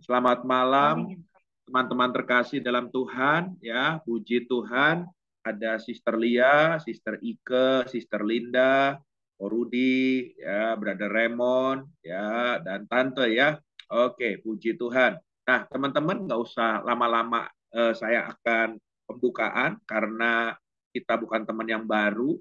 Selamat malam, Amin. teman-teman terkasih dalam Tuhan. Ya, puji Tuhan. Ada Sister Lia, Sister Ike, Sister Linda, Ko Rudi, ya, Brother Raymond, ya, dan Tante ya. Oke, puji Tuhan. Nah, teman-teman nggak usah lama-lama. Saya akan pembukaan karena kita bukan teman yang baru.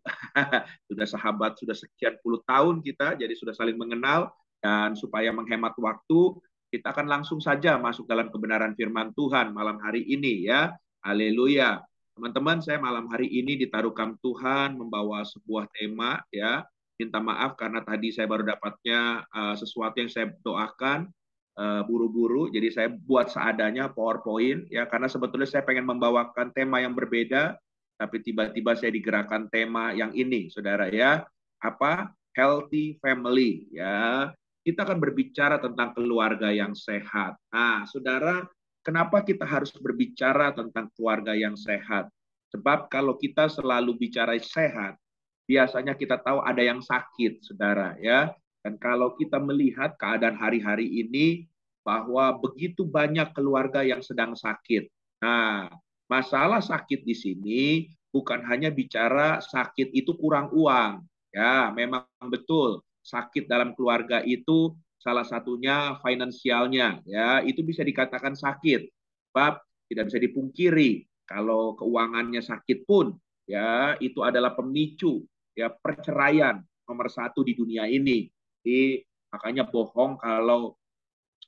Sudah sahabat, sudah sekian puluh tahun kita, jadi sudah saling mengenal. Dan supaya menghemat waktu, kita akan langsung saja masuk dalam kebenaran firman Tuhan malam hari ini ya. Haleluya. Teman-teman, saya malam hari ini ditaruhkan Tuhan membawa sebuah tema ya. Minta maaf karena tadi saya baru dapatnya sesuatu yang saya doakan buru-buru, jadi saya buat seadanya PowerPoint ya, karena sebetulnya saya pengen membawakan tema yang berbeda, tapi tiba-tiba saya digerakkan tema yang ini, saudara ya. Apa? Healthy family ya. Kita akan berbicara tentang keluarga yang sehat. Nah, saudara, kenapa kita harus berbicara tentang keluarga yang sehat? Sebab kalau kita selalu bicara sehat, biasanya kita tahu ada yang sakit, saudara, ya. Dan kalau kita melihat keadaan hari-hari ini, bahwa begitu banyak keluarga yang sedang sakit. Nah, masalah sakit di sini bukan hanya bicara sakit itu kurang uang. Ya, memang betul sakit dalam keluarga itu salah satunya finansialnya, ya itu bisa dikatakan sakit. Sebab tidak bisa dipungkiri kalau keuangannya sakit pun, ya itu adalah pemicu ya perceraian nomor satu di dunia ini. Jadi makanya bohong kalau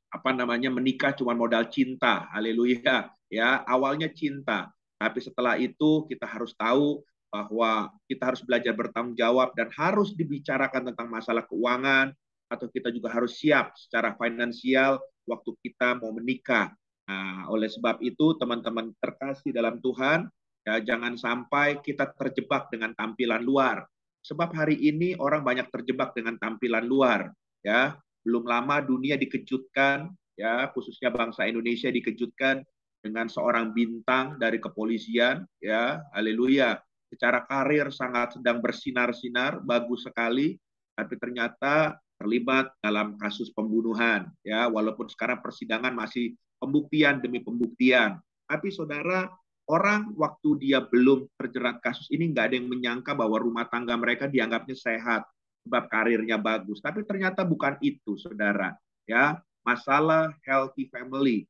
apa namanya menikah cuma modal cinta. Haleluya. Ya, awalnya cinta, tapi setelah itu kita harus tahu bahwa kita harus belajar bertanggung jawab dan harus dibicarakan tentang masalah keuangan, atau kita juga harus siap secara finansial waktu kita mau menikah. Nah, oleh sebab itu teman-teman terkasih dalam Tuhan, ya jangan sampai kita terjebak dengan tampilan luar. Sebab hari ini orang banyak terjebak dengan tampilan luar, ya. Belum lama dunia dikejutkan, ya khususnya bangsa Indonesia dikejutkan dengan seorang bintang dari kepolisian, ya haleluya. Secara karir sangat sedang bersinar-sinar, bagus sekali, tapi ternyata terlibat dalam kasus pembunuhan, ya walaupun sekarang persidangan masih pembuktian demi pembuktian. Tapi saudara, orang waktu dia belum terjerat kasus ini nggak ada yang menyangka bahwa rumah tangga mereka dianggapnya sehat sebab karirnya bagus. Tapi ternyata bukan itu, saudara. Ya, masalah healthy family,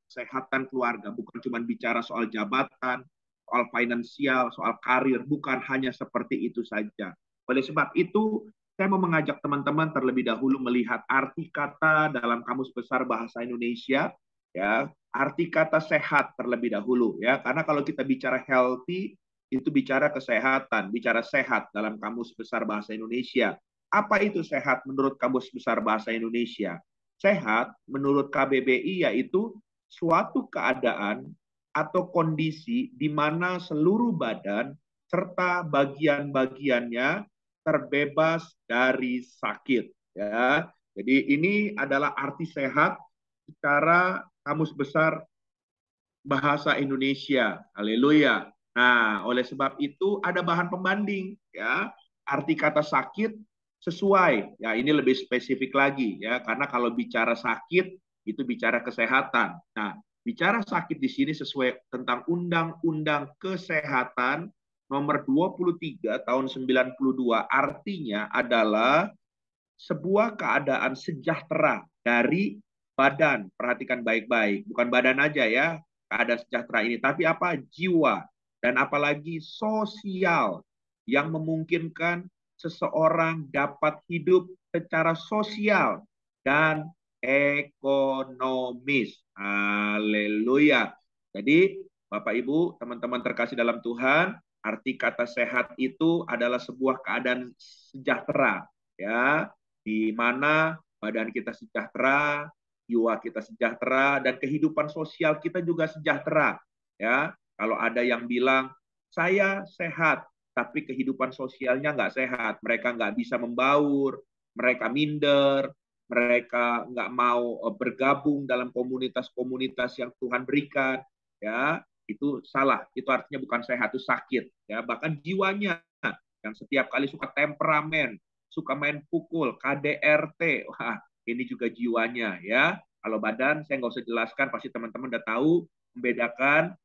kesehatan keluarga, bukan cuma bicara soal jabatan, soal finansial, soal karir, bukan hanya seperti itu saja. Oleh sebab itu, saya mau mengajak teman-teman terlebih dahulu melihat arti kata dalam Kamus Besar Bahasa Indonesia, ya, arti kata sehat terlebih dahulu, ya, karena kalau kita bicara healthy, itu bicara kesehatan, bicara sehat dalam Kamus Besar Bahasa Indonesia. Apa itu sehat menurut Kamus Besar Bahasa Indonesia? Sehat menurut KBBI yaitu suatu keadaan atau kondisi di mana seluruh badan serta bagian-bagiannya terbebas dari sakit. Ya, jadi ini adalah arti sehat secara Kamus Besar Bahasa Indonesia. Haleluya. Nah, oleh sebab itu ada bahan pembanding ya. Arti kata sakit sesuai. Ya, ini lebih spesifik lagi ya, karena kalau bicara sakit itu bicara kesehatan. Nah, bicara sakit di sini sesuai tentang Undang-Undang Kesehatan nomor 23 tahun 92, artinya adalah sebuah keadaan sejahtera dari badan. Perhatikan baik-baik, bukan badan aja ya, keadaan sejahtera ini, tapi apa? Jiwa dan apalagi sosial yang memungkinkan seseorang dapat hidup secara sosial dan ekonomis. Haleluya. Jadi, Bapak Ibu, teman-teman terkasih dalam Tuhan, arti kata sehat itu adalah sebuah keadaan sejahtera, ya, di mana badan kita sejahtera, jiwa kita sejahtera, dan kehidupan sosial kita juga sejahtera. Ya, kalau ada yang bilang saya sehat, tapi kehidupan sosialnya nggak sehat, mereka nggak bisa membaur, mereka minder, mereka nggak mau bergabung dalam komunitas-komunitas yang Tuhan berikan, ya itu salah. Itu artinya bukan sehat, itu sakit. Ya, bahkan jiwanya yang setiap kali suka temperamen, suka main pukul, KDRT. Wah, ini juga jiwanya ya. Kalau badan, saya nggak usah jelaskan, pasti teman-teman udah tahu membedakan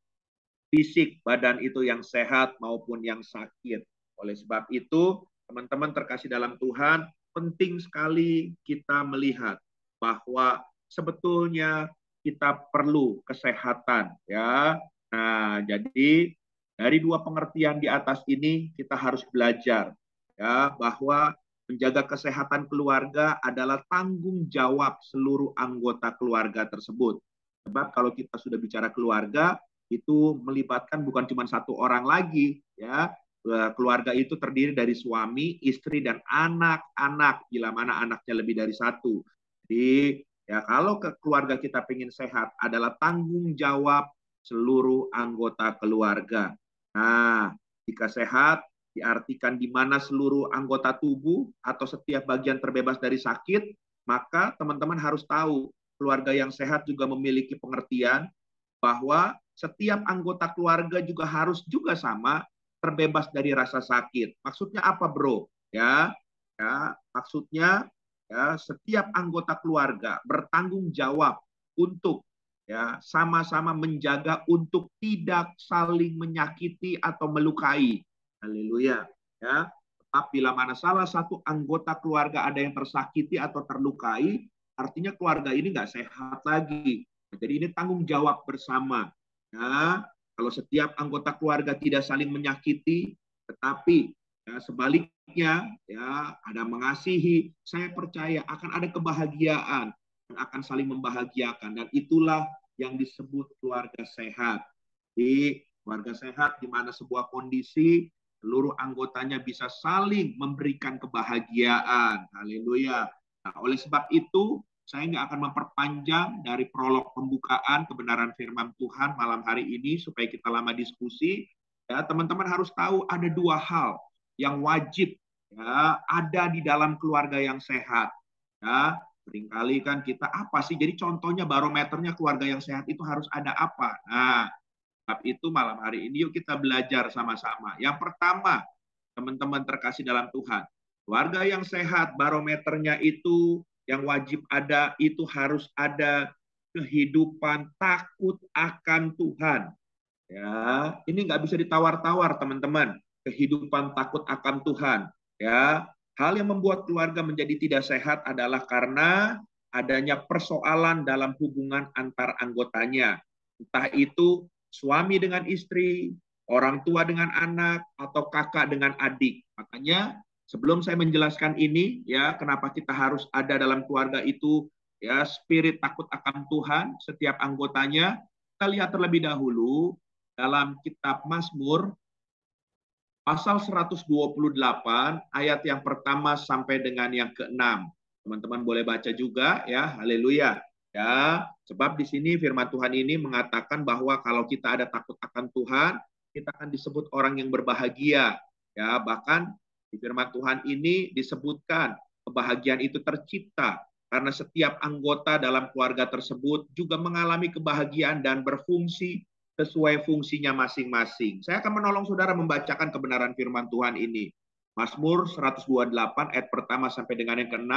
fisik badan itu yang sehat maupun yang sakit. Oleh sebab itu, teman-teman terkasih dalam Tuhan, penting sekali kita melihat bahwa sebetulnya kita perlu kesehatan, ya. Nah, jadi dari dua pengertian di atas ini kita harus belajar, ya, bahwa menjaga kesehatan keluarga adalah tanggung jawab seluruh anggota keluarga tersebut. Sebab kalau kita sudah bicara keluarga, itu melibatkan bukan cuma satu orang lagi, ya. Keluarga itu terdiri dari suami, istri, dan anak-anak, bila mana anaknya lebih dari satu. Jadi ya, kalau keluarga kita ingin sehat adalah tanggung jawab seluruh anggota keluarga. Nah, jika sehat diartikan di mana seluruh anggota tubuh atau setiap bagian terbebas dari sakit, maka teman-teman harus tahu keluarga yang sehat juga memiliki pengertian bahwa setiap anggota keluarga juga harus juga sama terbebas dari rasa sakit. Maksudnya apa, bro? Ya, maksudnya ya setiap anggota keluarga bertanggung jawab untuk ya sama-sama menjaga untuk tidak saling menyakiti atau melukai. Haleluya. Ya, apabila mana salah satu anggota keluarga ada yang tersakiti atau terlukai, artinya keluarga ini nggak sehat lagi. Jadi ini tanggung jawab bersama. Ya, kalau setiap anggota keluarga tidak saling menyakiti, tetapi ya, sebaliknya ya ada mengasihi, saya percaya akan ada kebahagiaan yang akan saling membahagiakan, dan itulah yang disebut keluarga sehat. Di keluarga sehat di mana sebuah kondisi seluruh anggotanya bisa saling memberikan kebahagiaan. Haleluya. Nah, oleh sebab itu saya nggak akan memperpanjang dari prolog pembukaan kebenaran firman Tuhan malam hari ini supaya kita lama diskusi. Ya, teman-teman harus tahu ada dua hal yang wajib ya ada di dalam keluarga yang sehat. Ya, seringkali kan kita apa sih? Jadi contohnya barometernya keluarga yang sehat itu harus ada apa? Nah, sebab itu malam hari ini yuk kita belajar sama-sama. Yang pertama, teman-teman terkasih dalam Tuhan, keluarga yang sehat barometernya itu yang wajib ada itu harus ada kehidupan takut akan Tuhan. Ya, ini nggak bisa ditawar-tawar, teman-teman. Kehidupan takut akan Tuhan. Ya, hal yang membuat keluarga menjadi tidak sehat adalah karena adanya persoalan dalam hubungan antar anggotanya. Entah itu suami dengan istri, orang tua dengan anak, atau kakak dengan adik. Makanya sebelum saya menjelaskan ini, ya kenapa kita harus ada dalam keluarga itu, ya spirit takut akan Tuhan setiap anggotanya. Kita lihat terlebih dahulu dalam kitab Mazmur pasal 128 ayat yang pertama sampai dengan yang ke-6. Teman-teman boleh baca juga ya. Haleluya. Ya, sebab di sini firman Tuhan ini mengatakan bahwa kalau kita ada takut akan Tuhan, kita akan disebut orang yang berbahagia. Ya, bahkan di firman Tuhan ini disebutkan kebahagiaan itu tercipta karena setiap anggota dalam keluarga tersebut juga mengalami kebahagiaan dan berfungsi sesuai fungsinya masing-masing. Saya akan menolong saudara membacakan kebenaran firman Tuhan ini. Mazmur 128 ayat pertama sampai dengan yang ke-6.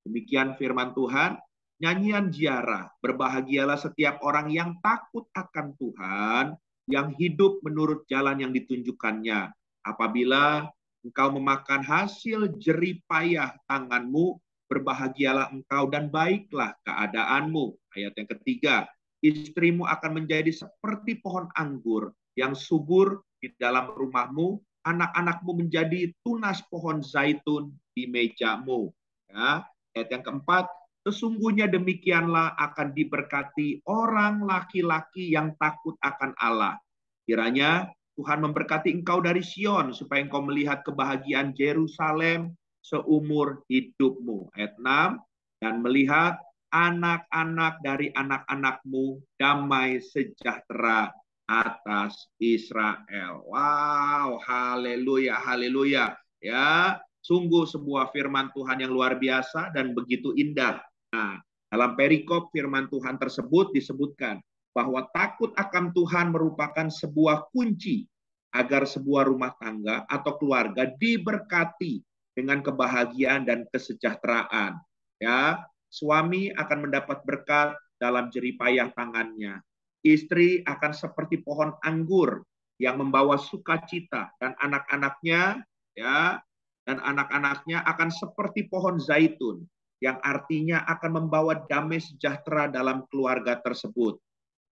Demikian firman Tuhan, nyanyian ziarah, berbahagialah setiap orang yang takut akan Tuhan, yang hidup menurut jalan yang ditunjukkannya. Apabila engkau memakan hasil jerih payah tanganmu, berbahagialah engkau dan baiklah keadaanmu. Ayat yang ketiga, istrimu akan menjadi seperti pohon anggur yang subur di dalam rumahmu, anak-anakmu menjadi tunas pohon zaitun di mejamu. Ya. Ayat yang keempat, sesungguhnya demikianlah akan diberkati orang laki-laki yang takut akan Allah. Kiranya Tuhan memberkati engkau dari Sion, supaya engkau melihat kebahagiaan Yerusalem seumur hidupmu. Ayat 6, dan melihat anak-anak dari anak-anakmu damai sejahtera atas Israel. Wow, haleluya, haleluya. Ya, sungguh sebuah firman Tuhan yang luar biasa dan begitu indah. Nah, dalam perikop firman Tuhan tersebut disebutkan bahwa takut akan Tuhan merupakan sebuah kunci agar sebuah rumah tangga atau keluarga diberkati dengan kebahagiaan dan kesejahteraan. Ya, Suami akan mendapat berkat dalam jeripayah tangannya. Istri akan seperti pohon anggur yang membawa sukacita, dan anak-anaknya ya dan anak-anaknya akan seperti pohon zaitun yang artinya akan membawa damai sejahtera dalam keluarga tersebut.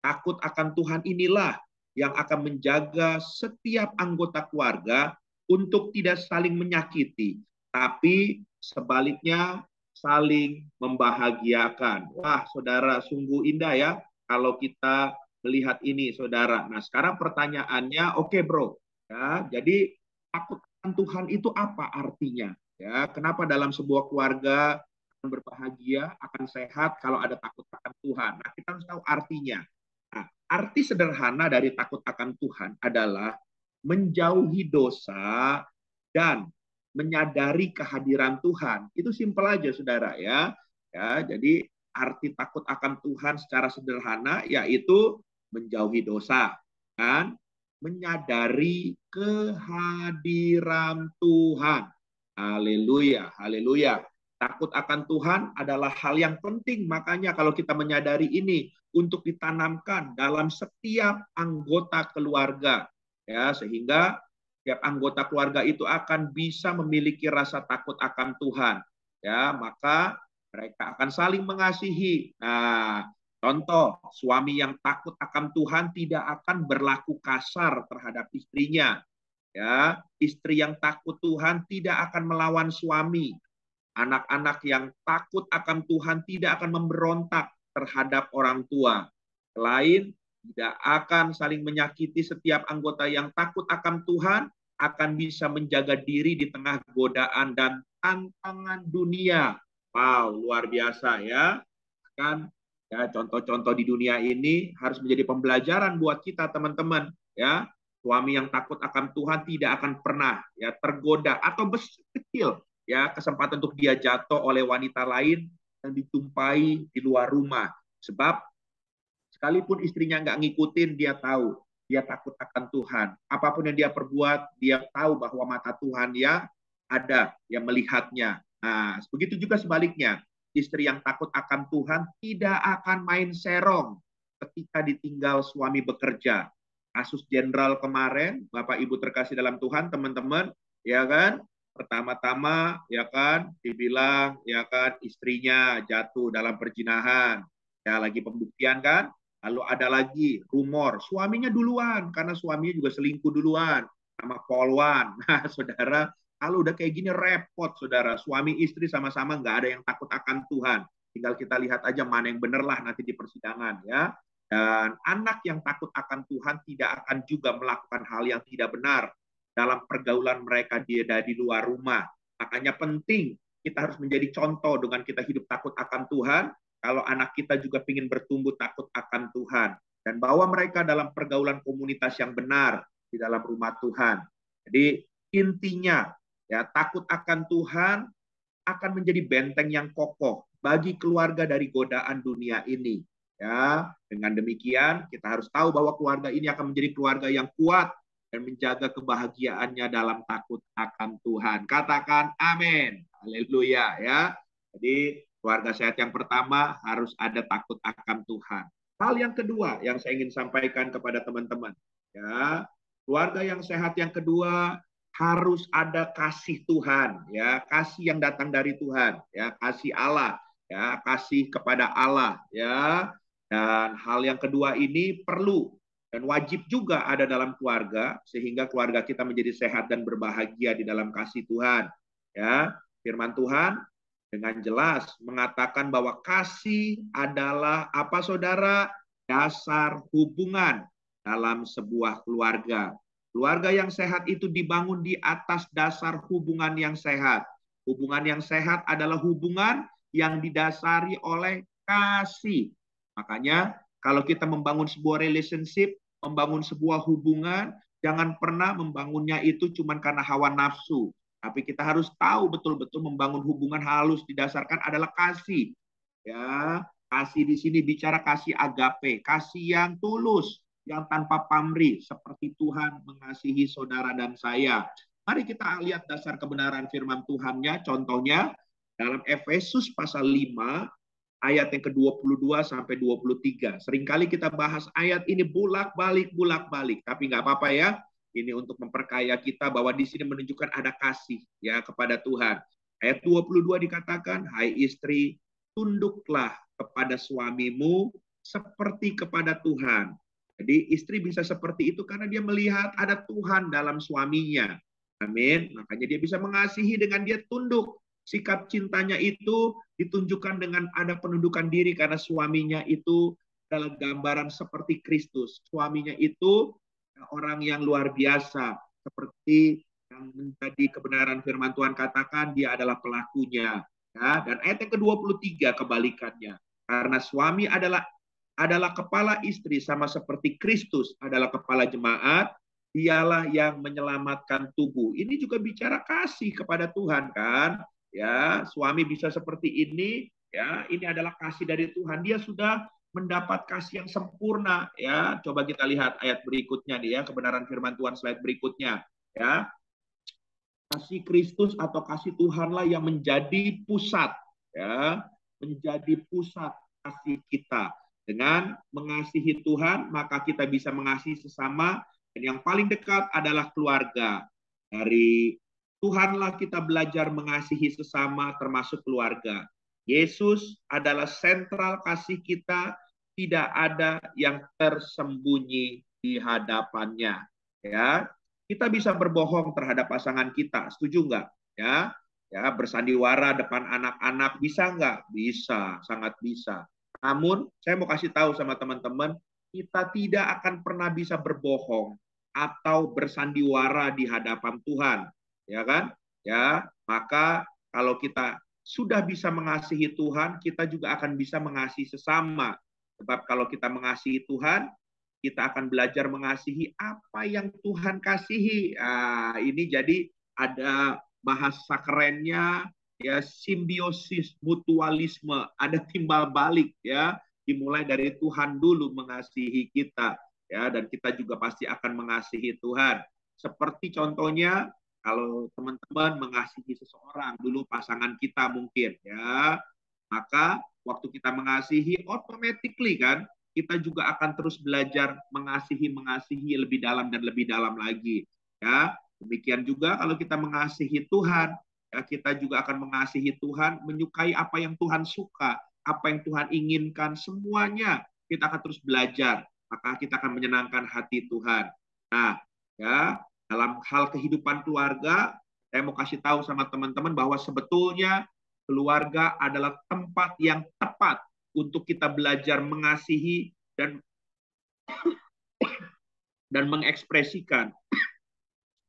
Takut akan Tuhan inilah yang akan menjaga setiap anggota keluarga untuk tidak saling menyakiti, tapi sebaliknya saling membahagiakan. Wah, saudara, sungguh indah ya kalau kita melihat ini, saudara. Nah, sekarang pertanyaannya, oke, bro. Ya, jadi takut akan Tuhan itu apa artinya? Ya, kenapa dalam sebuah keluarga akan berbahagia, akan sehat kalau ada takut akan Tuhan? Nah, kita harus tahu artinya. Nah, arti sederhana dari takut akan Tuhan adalah menjauhi dosa dan menyadari kehadiran Tuhan. Itu simpel aja, saudara ya. Ya, jadi arti takut akan Tuhan secara sederhana yaitu menjauhi dosa dan menyadari kehadiran Tuhan. Haleluya, haleluya. Takut akan Tuhan adalah hal yang penting. Makanya kalau kita menyadari ini untuk ditanamkan dalam setiap anggota keluarga, ya, sehingga setiap anggota keluarga itu akan bisa memiliki rasa takut akan Tuhan. Ya, maka mereka akan saling mengasihi. Nah, contoh, suami yang takut akan Tuhan tidak akan berlaku kasar terhadap istrinya. Ya, istri yang takut Tuhan tidak akan melawan suami. Anak-anak yang takut akan Tuhan tidak akan memberontak terhadap orang tua. Selain tidak akan saling menyakiti, setiap anggota yang takut akan Tuhan akan bisa menjaga diri di tengah godaan dan tantangan dunia. Wow, luar biasa ya. Kan ya, contoh-contoh di dunia ini harus menjadi pembelajaran buat kita, teman-teman, ya. Suami yang takut akan Tuhan tidak akan pernah ya tergoda atau kecil ya kesempatan untuk dia jatuh oleh wanita lain yang ditumpai di luar rumah. Sebab sekalipun istrinya nggak ngikutin, dia tahu dia takut akan Tuhan. Apapun yang dia perbuat, dia tahu bahwa mata Tuhan ya ada yang melihatnya. Nah, begitu juga sebaliknya. Istri yang takut akan Tuhan tidak akan main serong ketika ditinggal suami bekerja. Kasus jenderal kemarin, Bapak Ibu terkasih dalam Tuhan, teman-teman, ya kan? Pertama-tama ya kan dibilang ya kan istrinya jatuh dalam perzinahan. Ya lagi pembuktian kan? Lalu ada lagi rumor suaminya duluan karena suaminya juga selingkuh duluan sama polwan. Nah, saudara, kalau udah kayak gini repot, saudara. Suami istri sama-sama nggak ada yang takut akan Tuhan. Tinggal kita lihat aja mana yang bener lah nanti di persidangan ya. Dan anak yang takut akan Tuhan tidak akan juga melakukan hal yang tidak benar dalam pergaulan mereka dia dari luar rumah. Makanya penting kita harus menjadi contoh dengan kita hidup takut akan Tuhan. Kalau anak kita juga ingin bertumbuh takut akan Tuhan dan bawa mereka dalam pergaulan komunitas yang benar di dalam rumah Tuhan. Jadi intinya ya takut akan Tuhan akan menjadi benteng yang kokoh bagi keluarga dari godaan dunia ini. Ya, dengan demikian kita harus tahu bahwa keluarga ini akan menjadi keluarga yang kuat dan menjaga kebahagiaannya dalam takut akan Tuhan. Katakan amin. Haleluya ya. Jadi keluarga sehat yang pertama harus ada takut akan Tuhan. Hal yang kedua yang saya ingin sampaikan kepada teman-teman, ya, keluarga yang sehat yang kedua harus ada kasih Tuhan, ya, kasih yang datang dari Tuhan, ya, kasih Allah, ya, kasih kepada Allah, ya. Dan hal yang kedua ini perlu dan wajib juga ada dalam keluarga sehingga keluarga kita menjadi sehat dan berbahagia di dalam kasih Tuhan. Ya, firman Tuhan dengan jelas mengatakan bahwa kasih adalah apa, saudara? Dasar hubungan dalam sebuah keluarga. Keluarga yang sehat itu dibangun di atas dasar hubungan yang sehat. Hubungan yang sehat adalah hubungan yang didasari oleh kasih. Makanya kalau kita membangun sebuah relationship, membangun sebuah hubungan, jangan pernah membangunnya itu cuma karena hawa nafsu. Tapi kita harus tahu betul-betul membangun hubungan halus didasarkan adalah kasih. Ya, kasih di sini bicara kasih agape, kasih yang tulus, yang tanpa pamrih, seperti Tuhan mengasihi saudara dan saya. Mari kita lihat dasar kebenaran firman Tuhannya, contohnya dalam Efesus pasal 5 ayat yang ke-22 sampai 23. Seringkali kita bahas ayat ini bolak-balik, tapi nggak apa-apa ya. Ini untuk memperkaya kita bahwa di sini menunjukkan ada kasih ya kepada Tuhan. Ayat 22 dikatakan, hai istri, tunduklah kepada suamimu seperti kepada Tuhan. Jadi istri bisa seperti itu karena dia melihat ada Tuhan dalam suaminya. Amin. Makanya dia bisa mengasihi dengan dia tunduk. Sikap cintanya itu ditunjukkan dengan ada penundukan diri karena suaminya itu adalah gambaran seperti Kristus. Suaminya itu orang yang luar biasa. Seperti yang menjadi kebenaran firman Tuhan katakan, dia adalah pelakunya. Ya, dan ayat yang ke-23 kebalikannya. Karena suami adalah kepala istri sama seperti Kristus adalah kepala jemaat, dialah yang menyelamatkan tubuh. Ini juga bicara kasih kepada Tuhan kan? Ya, suami bisa seperti ini, ya, ini adalah kasih dari Tuhan. Dia sudah mendapat kasih yang sempurna, ya. Coba kita lihat ayat berikutnya nih ya, kebenaran firman Tuhan slide berikutnya, ya. Kasih Kristus atau kasih Tuhanlah yang menjadi pusat, ya, menjadi pusat kasih kita. Dengan mengasihi Tuhan, maka kita bisa mengasihi sesama, dan yang paling dekat adalah keluarga. Dari Tuhanlah kita belajar mengasihi sesama, termasuk keluarga. Yesus adalah sentral kasih kita, tidak ada yang tersembunyi di hadapannya. Ya, kita bisa berbohong terhadap pasangan kita, setuju nggak? Ya, ya, bersandiwara depan anak-anak bisa nggak? Bisa, sangat bisa. Namun, saya mau kasih tahu sama teman-teman, kita tidak akan pernah bisa berbohong atau bersandiwara di hadapan Tuhan, ya kan? Ya, maka kalau kita sudah bisa mengasihi Tuhan, kita juga akan bisa mengasihi sesama. Sebab kalau kita mengasihi Tuhan, kita akan belajar mengasihi apa yang Tuhan kasihi. Nah, ini jadi ada bahasa kerennya, ya, simbiosis mutualisme, ada timbal balik ya, dimulai dari Tuhan dulu mengasihi kita ya, dan kita juga pasti akan mengasihi Tuhan. Seperti contohnya kalau teman-teman mengasihi seseorang dulu, pasangan kita mungkin ya, maka waktu kita mengasihi automatically kan kita juga akan terus belajar mengasihi lebih dalam dan lebih dalam lagi ya. Demikian juga kalau kita mengasihi Tuhan, ya, kita juga akan mengasihi Tuhan, menyukai apa yang Tuhan suka, apa yang Tuhan inginkan, semuanya kita akan terus belajar, maka kita akan menyenangkan hati Tuhan. Nah, ya, dalam hal kehidupan keluarga, saya mau kasih tahu sama teman-teman bahwa sebetulnya keluarga adalah tempat yang tepat untuk kita belajar mengasihi dan mengekspresikan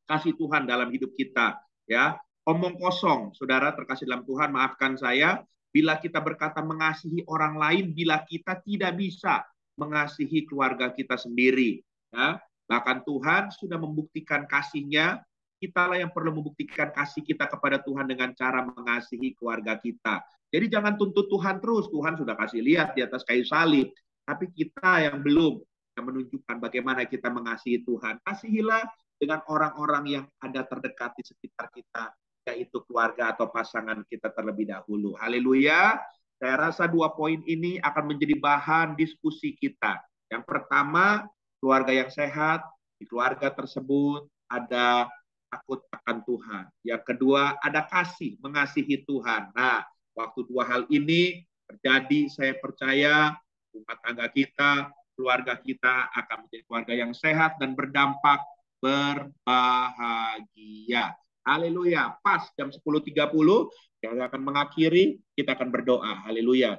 kasih Tuhan dalam hidup kita, ya. Omong kosong, saudara terkasih dalam Tuhan, maafkan saya, bila kita berkata mengasihi orang lain, bila kita tidak bisa mengasihi keluarga kita sendiri, ya. Bahkan Tuhan sudah membuktikan kasih-Nya, kitalah yang perlu membuktikan kasih kita kepada Tuhan dengan cara mengasihi keluarga kita. Jadi jangan tuntut Tuhan terus, Tuhan sudah kasih lihat di atas kayu salib, tapi kita yang belum, yang menunjukkan bagaimana kita mengasihi Tuhan. Kasihilah dengan orang-orang yang ada terdekat di sekitar kita, yaitu keluarga atau pasangan kita terlebih dahulu. Haleluya. Saya rasa 2 poin ini akan menjadi bahan diskusi kita. Yang pertama, keluarga yang sehat, di keluarga tersebut ada takut akan Tuhan. Yang kedua, ada kasih, mengasihi Tuhan. Nah, waktu 2 hal ini terjadi, saya percaya rumah tangga kita, keluarga kita akan menjadi keluarga yang sehat dan berdampak berbahagia. Haleluya. Pas jam 10.30 yang akan mengakhiri, kita akan berdoa. Haleluya.